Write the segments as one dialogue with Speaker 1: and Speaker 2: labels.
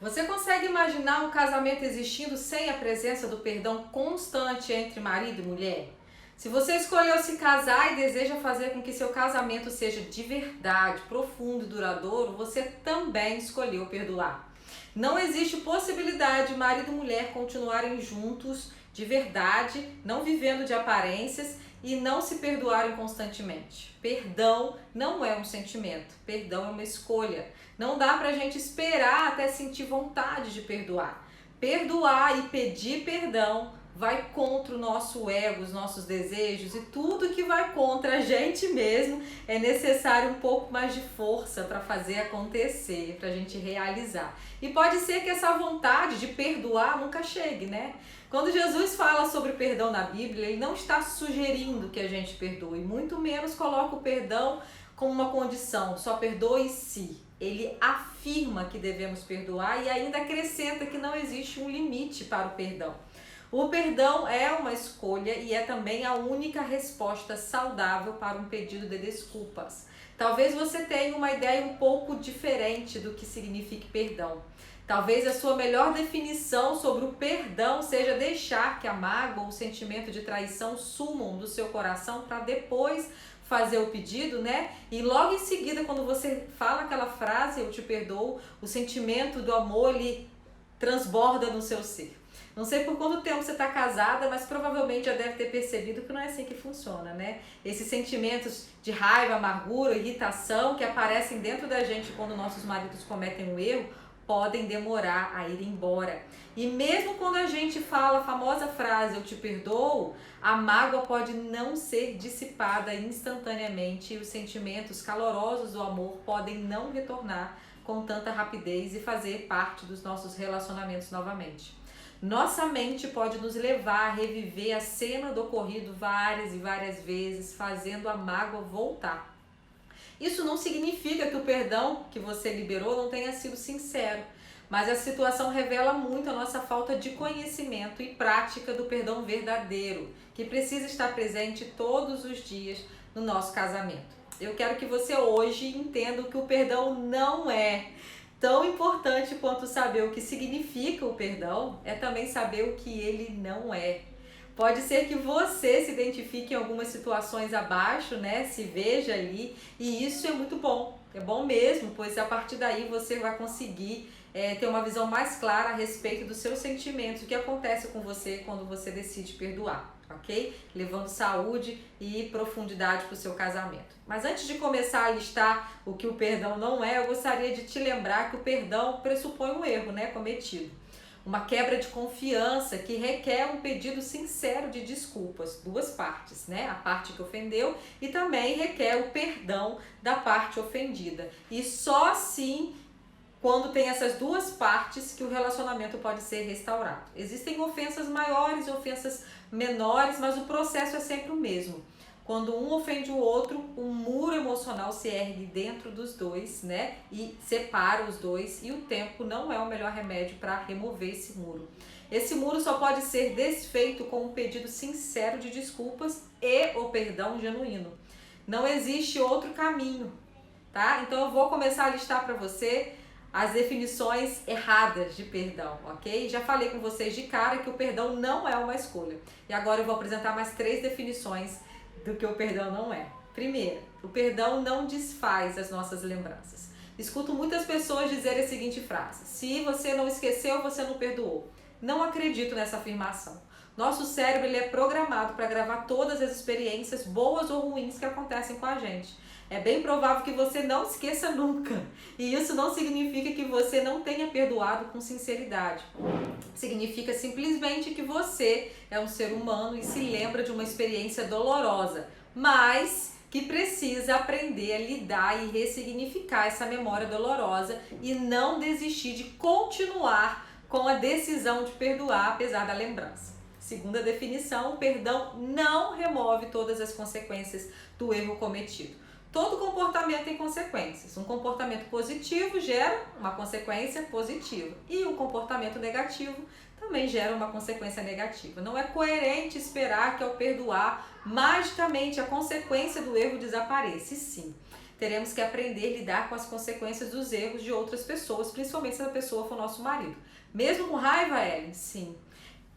Speaker 1: Você consegue imaginar um casamento existindo sem a presença do perdão constante entre marido e mulher? Se você escolheu se casar e deseja fazer com que seu casamento seja de verdade, profundo e duradouro, você também escolheu perdoar. Não existe possibilidade de marido e mulher continuarem juntos de verdade, não vivendo de aparências e não se perdoarem constantemente. Perdão não é um sentimento, perdão é uma escolha. Não dá pra gente esperar até sentir vontade de perdoar. Perdoar e pedir perdão vai contra o nosso ego, os nossos desejos e tudo que vai contra a gente mesmo. É necessário um pouco mais de força para fazer acontecer, para a gente realizar. E pode ser que essa vontade de perdoar nunca chegue, né? Quando Jesus fala sobre perdão na Bíblia, ele não está sugerindo que a gente perdoe, muito menos coloca o perdão como uma condição, só perdoe se. Ele afirma que devemos perdoar e ainda acrescenta que não existe um limite para o perdão. O perdão é uma escolha e é também a única resposta saudável para um pedido de desculpas. Talvez você tenha uma ideia um pouco diferente do que significa perdão. Talvez a sua melhor definição sobre o perdão seja deixar que a mágoa ou o sentimento de traição sumam do seu coração para depois fazer o pedido, né? E logo em seguida, quando você fala aquela frase, eu te perdoo, o sentimento do amor, ele transborda no seu ser. Não sei por quanto tempo você está casada, mas provavelmente já deve ter percebido que não é assim que funciona, né? Esses sentimentos de raiva, amargura, irritação que aparecem dentro da gente quando nossos maridos cometem um erro, podem demorar a ir embora. E mesmo quando a gente fala a famosa frase eu te perdoo, a mágoa pode não ser dissipada instantaneamente e os sentimentos calorosos do amor podem não retornar com tanta rapidez e fazer parte dos nossos relacionamentos novamente. Nossa mente pode nos levar a reviver a cena do ocorrido várias e várias vezes, fazendo a mágoa voltar. Isso não significa que o perdão que você liberou não tenha sido sincero, mas a situação revela muito a nossa falta de conhecimento e prática do perdão verdadeiro, que precisa estar presente todos os dias no nosso casamento. Eu quero que você hoje entenda que o perdão não é tão importante quanto saber o que significa o perdão, é também saber o que ele não é. Pode ser que você se identifique em algumas situações abaixo, né? Se veja ali, e isso é muito bom. É bom mesmo, pois a partir daí você vai conseguir ter uma visão mais clara a respeito dos seus sentimentos, o que acontece com você quando você decide perdoar, ok? Levando saúde e profundidade para o seu casamento. Mas antes de começar a listar o que o perdão não é, eu gostaria de te lembrar que o perdão pressupõe um erro, né, cometido. Uma quebra de confiança que requer um pedido sincero de desculpas, duas partes, né? A parte que ofendeu e também requer o perdão da parte ofendida. E só assim, quando tem essas duas partes, que o relacionamento pode ser restaurado. Existem ofensas maiores e ofensas menores, mas o processo é sempre o mesmo. Quando um ofende o outro, um muro emocional se ergue dentro dos dois, né? E separa os dois, e o tempo não é o melhor remédio para remover esse muro. Esse muro só pode ser desfeito com um pedido sincero de desculpas e o perdão genuíno. Não existe outro caminho, tá? Então eu vou começar a listar para você as definições erradas de perdão, ok? Já falei com vocês de cara que o perdão não é uma escolha. E agora eu vou apresentar mais 3 definições do que o perdão não é. Primeiro, o perdão não desfaz as nossas lembranças. Escuto muitas pessoas dizerem a seguinte frase: se você não esqueceu, você não perdoou. Não acredito nessa afirmação. Nosso cérebro ele é programado para gravar todas as experiências boas ou ruins que acontecem com a gente. É bem provável que você não esqueça nunca. E isso não significa que você não tenha perdoado com sinceridade. Significa simplesmente que você é um ser humano e se lembra de uma experiência dolorosa, mas que precisa aprender a lidar e ressignificar essa memória dolorosa e não desistir de continuar com a decisão de perdoar apesar da lembrança. Segunda definição, o perdão não remove todas as consequências do erro cometido. Todo comportamento tem consequências. Um comportamento positivo gera uma consequência positiva. E um comportamento negativo também gera uma consequência negativa. Não é coerente esperar que ao perdoar, magicamente a consequência do erro desapareça. E sim, teremos que aprender a lidar com as consequências dos erros de outras pessoas, principalmente se a pessoa for nosso marido. Mesmo com raiva, Ellen? Sim.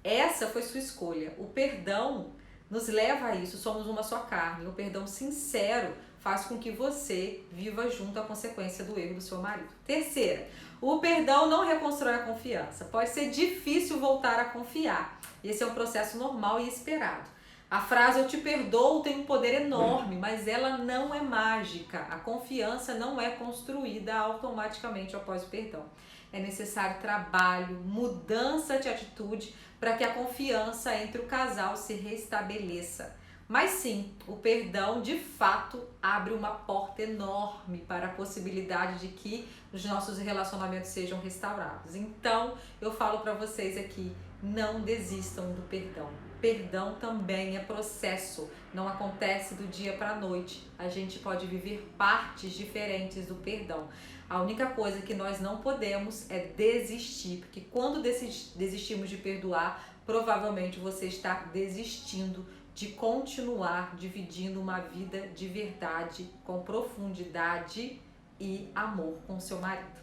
Speaker 1: Essa foi sua escolha. O perdão nos leva a isso, somos uma só carne. O perdão sincero faz com que você viva junto à consequência do erro do seu marido. Terceira, o perdão não reconstrói a confiança. Pode ser difícil voltar a confiar. Esse é um processo normal e esperado. A frase "eu te perdoo" tem um poder enorme, mas ela não é mágica. A confiança não é construída automaticamente após o perdão. É necessário trabalho, mudança de atitude para que a confiança entre o casal se restabeleça. Mas sim, o perdão de fato abre uma porta enorme para a possibilidade de que os nossos relacionamentos sejam restaurados. Então, eu falo para vocês aqui, não desistam do perdão. Perdão também é processo, não acontece do dia para a noite. A gente pode viver partes diferentes do perdão. A única coisa que nós não podemos é desistir, porque quando desistimos de perdoar, provavelmente você está desistindo de continuar dividindo uma vida de verdade, com profundidade e amor com seu marido.